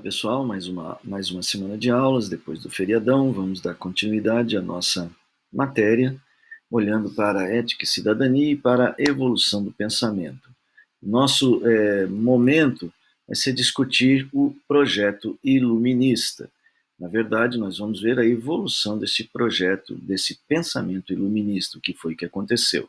pessoal, mais uma semana de aulas depois do feriadão. Vamos dar continuidade à nossa matéria, olhando para a ética e cidadania e para a evolução do pensamento. Nosso momento vai ser discutir o projeto iluminista. Na verdade, nós vamos ver a evolução desse projeto, desse pensamento iluminista, o que foi que aconteceu.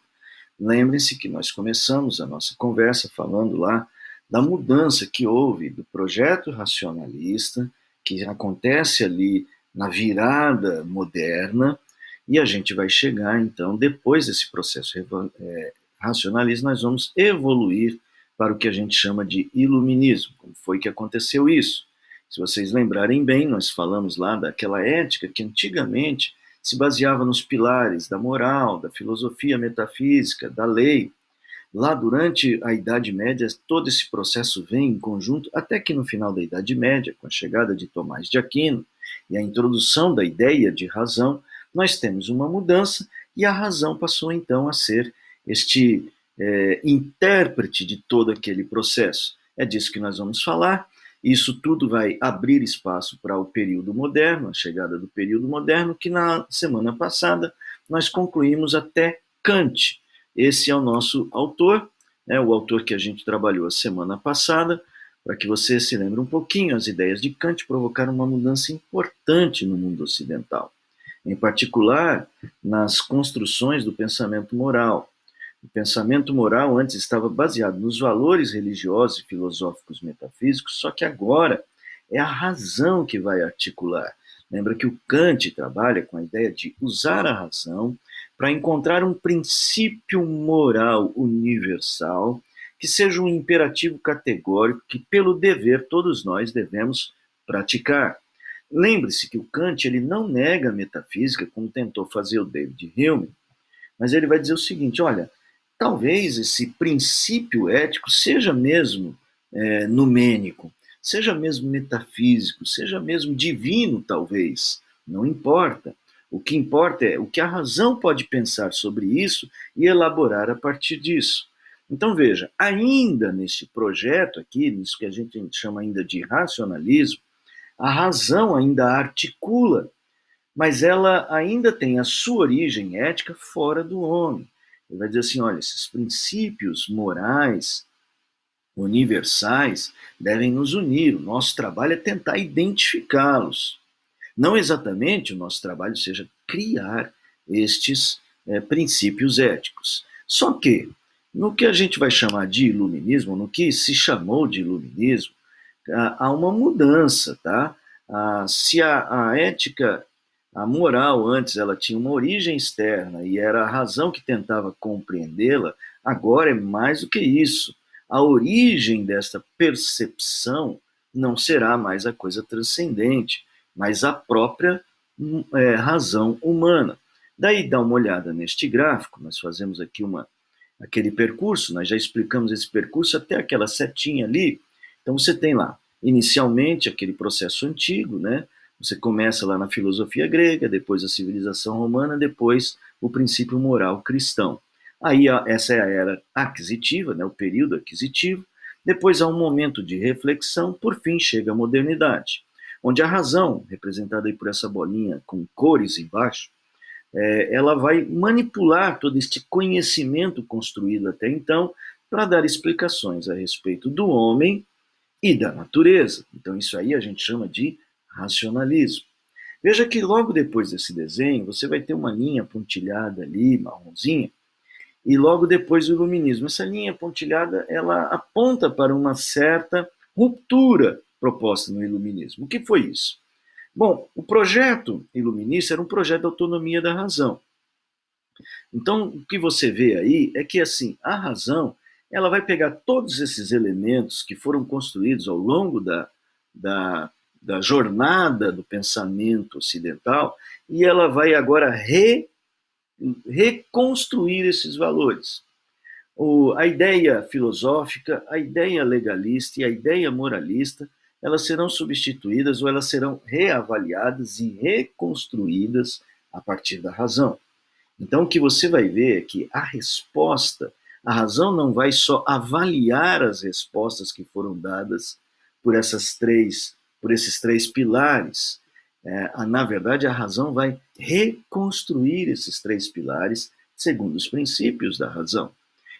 Lembrem-se que nós começamos a nossa conversa falando lá da mudança que houve do projeto racionalista, que acontece ali na virada moderna, e a gente vai chegar, então, depois desse processo racionalista, nós vamos evoluir para o que a gente chama de iluminismo. Como foi que aconteceu isso? Se vocês lembrarem bem, nós falamos lá daquela ética que antigamente se baseava nos pilares da moral, da filosofia metafísica, da lei. Lá durante a Idade Média, todo esse processo vem em conjunto, até que no final da Idade Média, com a chegada de Tomás de Aquino e a introdução da ideia de razão, nós temos uma mudança e a razão passou então a ser este intérprete de todo aquele processo. É disso que nós vamos falar. Isso tudo vai abrir espaço para o período moderno, a chegada do período moderno, que na semana passada nós concluímos até Kant. Esse é o nosso autor, o autor que a gente trabalhou a semana passada, para que você se lembre um pouquinho. As ideias de Kant provocaram uma mudança importante no mundo ocidental, em particular nas construções do pensamento moral. O pensamento moral antes estava baseado nos valores religiosos e filosóficos metafísicos, só que agora é a razão que vai articular. Lembra que o Kant trabalha com a ideia de usar a razão para encontrar um princípio moral universal que seja um imperativo categórico que, pelo dever, todos nós devemos praticar. Lembre-se que o Kant ele não nega a metafísica, como tentou fazer o David Hume, mas ele vai dizer o seguinte: olha, talvez esse princípio ético seja mesmo numênico, seja mesmo metafísico, seja mesmo divino, talvez, não importa. O que importa é o que a razão pode pensar sobre isso e elaborar a partir disso. Então veja, ainda neste projeto aqui, nisso que a gente chama ainda de racionalismo, a razão ainda articula, mas ela ainda tem a sua origem ética fora do homem. Ele vai dizer assim: olha, esses princípios morais universais devem nos unir. O nosso trabalho é tentar identificá-los. Não exatamente o nosso trabalho seja criar estes princípios éticos. Só que, no que a gente vai chamar de iluminismo, no que se chamou de iluminismo, há uma mudança, tá? Se a ética, a moral antes, ela tinha uma origem externa e era a razão que tentava compreendê-la, agora é mais do que isso. A origem desta percepção não será mais a coisa transcendente, mas a própria razão humana. Daí dá uma olhada neste gráfico, nós fazemos aqui aquele percurso, nós já explicamos esse percurso até aquela setinha ali. Então você tem lá, inicialmente, aquele processo antigo, né? Você começa lá na filosofia grega, depois a civilização romana, depois o princípio moral cristão. Aí essa é a era aquisitiva, né? O período aquisitivo. Depois há um momento de reflexão, por fim chega a modernidade, onde a razão, representada aí por essa bolinha com cores embaixo, ela vai manipular todo este conhecimento construído até então para dar explicações a respeito do homem e da natureza. Então isso aí a gente chama de racionalismo. Veja que logo depois desse desenho, você vai ter uma linha pontilhada ali, marronzinha, e logo depois o iluminismo. Essa linha pontilhada, ela aponta para uma certa ruptura proposta no iluminismo. O que foi isso? Bom, o projeto iluminista era um projeto de autonomia da razão. Então, o que você vê aí é que, assim, a razão, ela vai pegar todos esses elementos que foram construídos ao longo da jornada do pensamento ocidental e ela vai agora reconstruir esses valores. A ideia filosófica, a ideia legalista e a ideia moralista, elas serão substituídas ou elas serão reavaliadas e reconstruídas a partir da razão. Então, o que você vai ver é que a razão não vai só avaliar as respostas que foram dadas por por esses três pilares, na verdade, a razão vai reconstruir esses três pilares segundo os princípios da razão.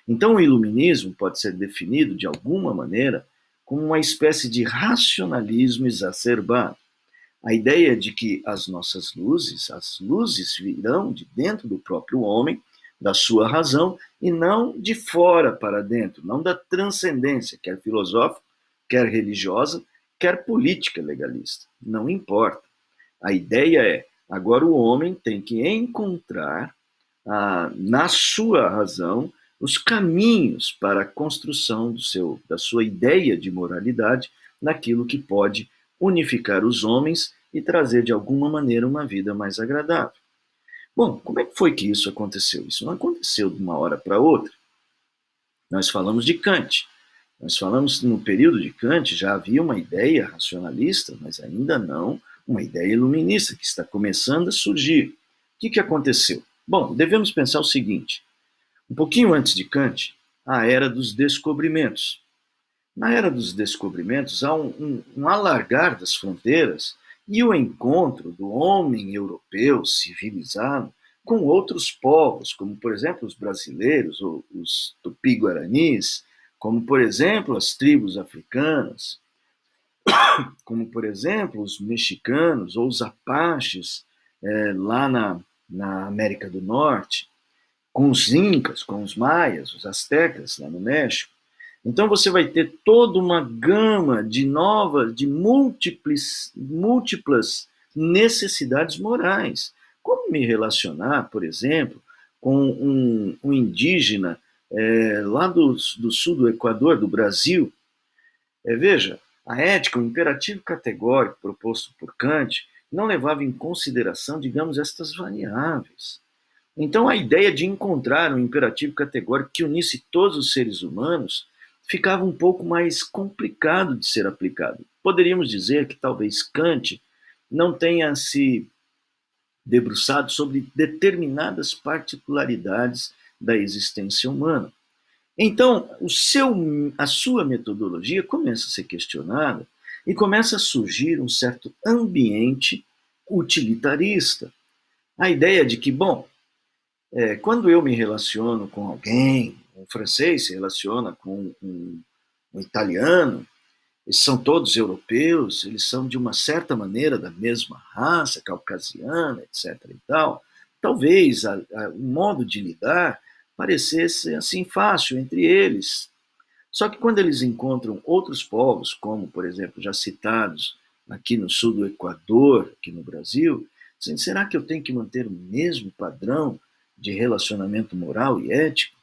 Então, o iluminismo pode ser definido, de alguma maneira, como uma espécie de racionalismo exacerbado. A ideia de que as nossas luzes, as luzes virão de dentro do próprio homem, da sua razão, e não de fora para dentro, não da transcendência, quer filosófica, quer religiosa, quer política legalista. Não importa. A ideia é, agora o homem tem que encontrar, na sua razão, os caminhos para a construção da sua ideia de moralidade naquilo que pode unificar os homens e trazer, de alguma maneira, uma vida mais agradável. Bom, como é que foi que isso aconteceu? Isso não aconteceu de uma hora para outra. Nós falamos de Kant. Nós falamos no período de Kant já havia uma ideia racionalista, mas ainda não uma ideia iluminista, que está começando a surgir. O que aconteceu? Bom, devemos pensar o seguinte: um pouquinho antes de Kant, a Era dos Descobrimentos. Na Era dos Descobrimentos, há um alargar das fronteiras e o encontro do homem europeu civilizado com outros povos, como, por exemplo, os brasileiros, ou os tupi-guaranis, como, por exemplo, as tribos africanas, como, por exemplo, os mexicanos ou os apaches lá na América do Norte, com os incas, com os maias, os astecas lá no México. Então você vai ter toda uma gama de múltiplas necessidades morais. Como me relacionar, por exemplo, com um indígena lá do sul do Equador, do Brasil? Veja, a ética, o imperativo categórico proposto por Kant, não levava em consideração, digamos, estas variáveis. Então, a ideia de encontrar um imperativo categórico que unisse todos os seres humanos ficava um pouco mais complicado de ser aplicado. Poderíamos dizer que talvez Kant não tenha se debruçado sobre determinadas particularidades da existência humana. Então, a sua metodologia começa a ser questionada e começa a surgir um certo ambiente utilitarista. A ideia de que, bom, quando eu me relaciono com alguém, um francês se relaciona com um italiano, eles são todos europeus, eles são de uma certa maneira da mesma raça, caucasiana, etc. e tal. Talvez o modo de lidar parecesse assim fácil entre eles. Só que quando eles encontram outros povos, como, por exemplo, já citados aqui no sul do Equador, aqui no Brasil, dizem, será que eu tenho que manter o mesmo padrão de relacionamento moral e ético?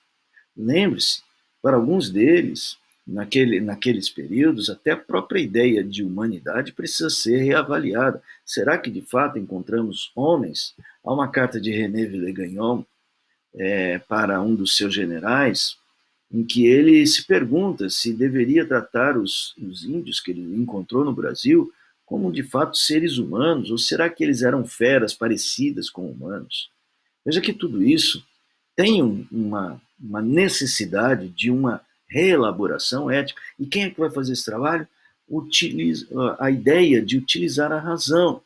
Lembre-se, para alguns deles, naqueles períodos, até a própria ideia de humanidade precisa ser reavaliada. Será que, de fato, encontramos homens? Há uma carta de René Villegaignon para um dos seus generais, em que ele se pergunta se deveria tratar os índios que ele encontrou no Brasil como, de fato, seres humanos, ou será que eles eram feras parecidas com humanos? Veja que tudo isso tem uma necessidade de uma reelaboração ética. E quem é que vai fazer esse trabalho? A ideia de utilizar a razão.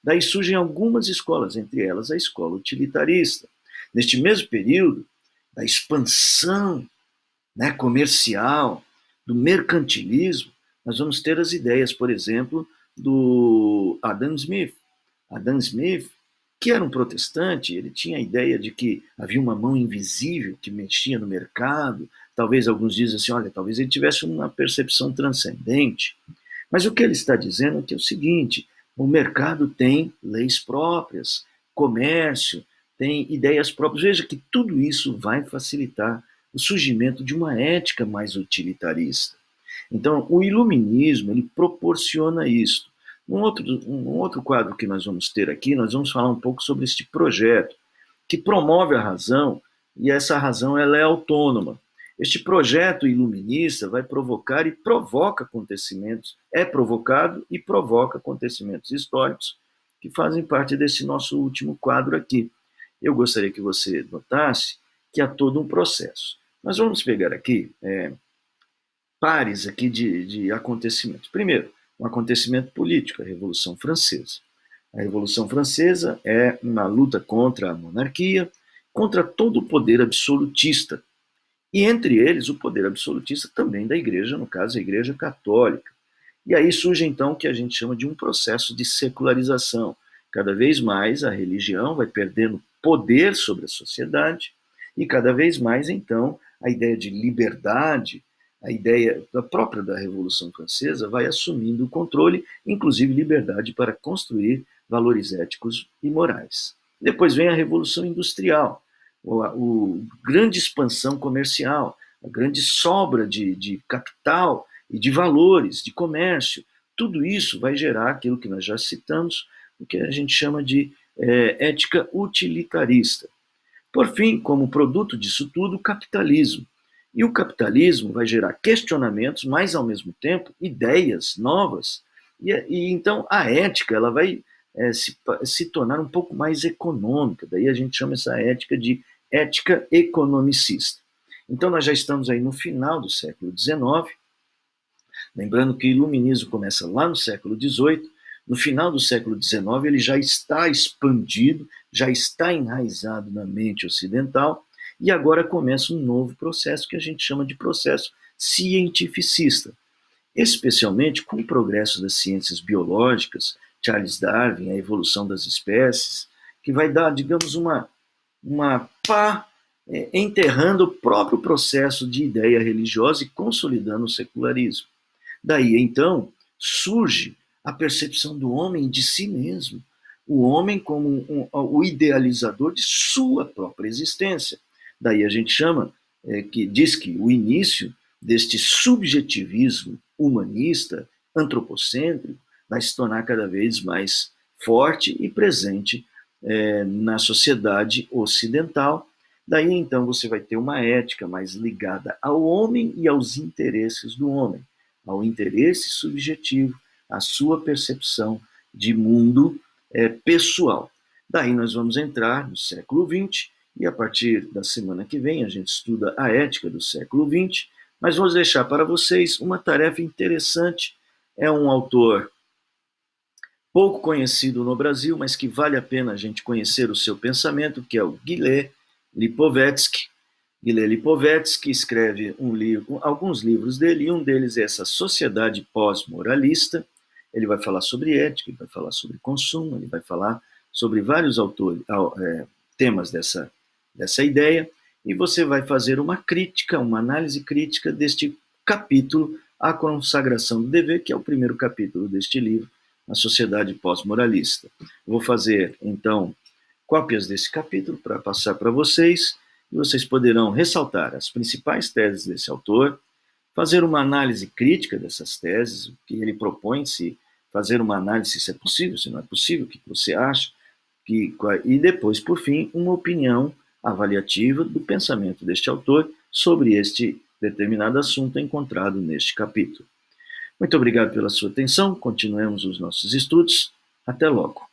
Daí surgem algumas escolas, entre elas a escola utilitarista. Neste mesmo período da expansão comercial, do mercantilismo, nós vamos ter as ideias, por exemplo, do Adam Smith. Adam Smith, que era um protestante, ele tinha a ideia de que havia uma mão invisível que mexia no mercado. Talvez alguns dizem assim, olha, talvez ele tivesse uma percepção transcendente. Mas o que ele está dizendo é que é o seguinte, o mercado tem leis próprias, comércio, tem ideias próprias. Veja que tudo isso vai facilitar o surgimento de uma ética mais utilitarista. Então, o iluminismo, ele proporciona isso. Um outro quadro que nós vamos ter aqui, nós vamos falar um pouco sobre este projeto, que promove a razão, e essa razão ela é autônoma. Este projeto iluminista vai provocar e provoca acontecimentos, é provocado e provoca acontecimentos históricos que fazem parte desse nosso último quadro aqui. Eu gostaria que você notasse que há todo um processo. Nós vamos pegar aqui pares aqui de acontecimentos. Primeiro, um acontecimento político, a Revolução Francesa. A Revolução Francesa é uma luta contra a monarquia, contra todo o poder absolutista, e entre eles o poder absolutista também da Igreja, no caso a Igreja Católica. E aí surge então o que a gente chama de um processo de secularização. Cada vez mais a religião vai perdendo poder sobre a sociedade e cada vez mais então a ideia de liberdade, a ideia da própria da Revolução Francesa vai assumindo o controle, inclusive liberdade para construir valores éticos e morais. Depois vem a Revolução Industrial, a grande expansão comercial, a grande sobra de capital e de valores, de comércio. Tudo isso vai gerar aquilo que nós já citamos, o que a gente chama de ética utilitarista. Por fim, como produto disso tudo, o capitalismo. E o capitalismo vai gerar questionamentos, mas ao mesmo tempo ideias novas. E então a ética ela vai se tornar um pouco mais econômica. Daí a gente chama essa ética de ética economicista. Então nós já estamos aí no final do século XIX, lembrando que o iluminismo começa lá no século XVIII, no final do século XIX ele já está expandido, já está enraizado na mente ocidental, e agora começa um novo processo que a gente chama de processo cientificista, especialmente com o progresso das ciências biológicas, Charles Darwin, a evolução das espécies, que vai dar, digamos, uma pá enterrando o próprio processo de ideia religiosa e consolidando o secularismo. Daí, então, surge a percepção do homem de si mesmo, o homem como o idealizador de sua própria existência. Daí a gente chama, que diz que o início deste subjetivismo humanista, antropocêntrico, vai se tornar cada vez mais forte e presente na sociedade ocidental. Daí então você vai ter uma ética mais ligada ao homem e aos interesses do homem, ao interesse subjetivo, à sua percepção de mundo pessoal. Daí nós vamos entrar no século XX e a partir da semana que vem a gente estuda a ética do século XX, mas vou deixar para vocês uma tarefa interessante. É um autor pouco conhecido no Brasil, mas que vale a pena a gente conhecer o seu pensamento, que é o Guilherme Lipovetsky. Guilherme Lipovetsky escreve alguns livros dele, e um deles é essa Sociedade Pós-Moralista. Ele vai falar sobre ética, ele vai falar sobre consumo, ele vai falar sobre vários temas dessa ideia, e você vai fazer uma crítica, uma análise crítica deste capítulo, A Consagração do Dever, que é o primeiro capítulo deste livro, A Sociedade Pós-Moralista. Vou fazer, então, cópias desse capítulo para passar para vocês, e vocês poderão ressaltar as principais teses desse autor, fazer uma análise crítica dessas teses, o que ele propõe, se fazer uma análise se é possível, se não é possível, o que você acha, e depois, por fim, uma opinião avaliativa do pensamento deste autor sobre este determinado assunto encontrado neste capítulo. Muito obrigado pela sua atenção, continuemos os nossos estudos, até logo.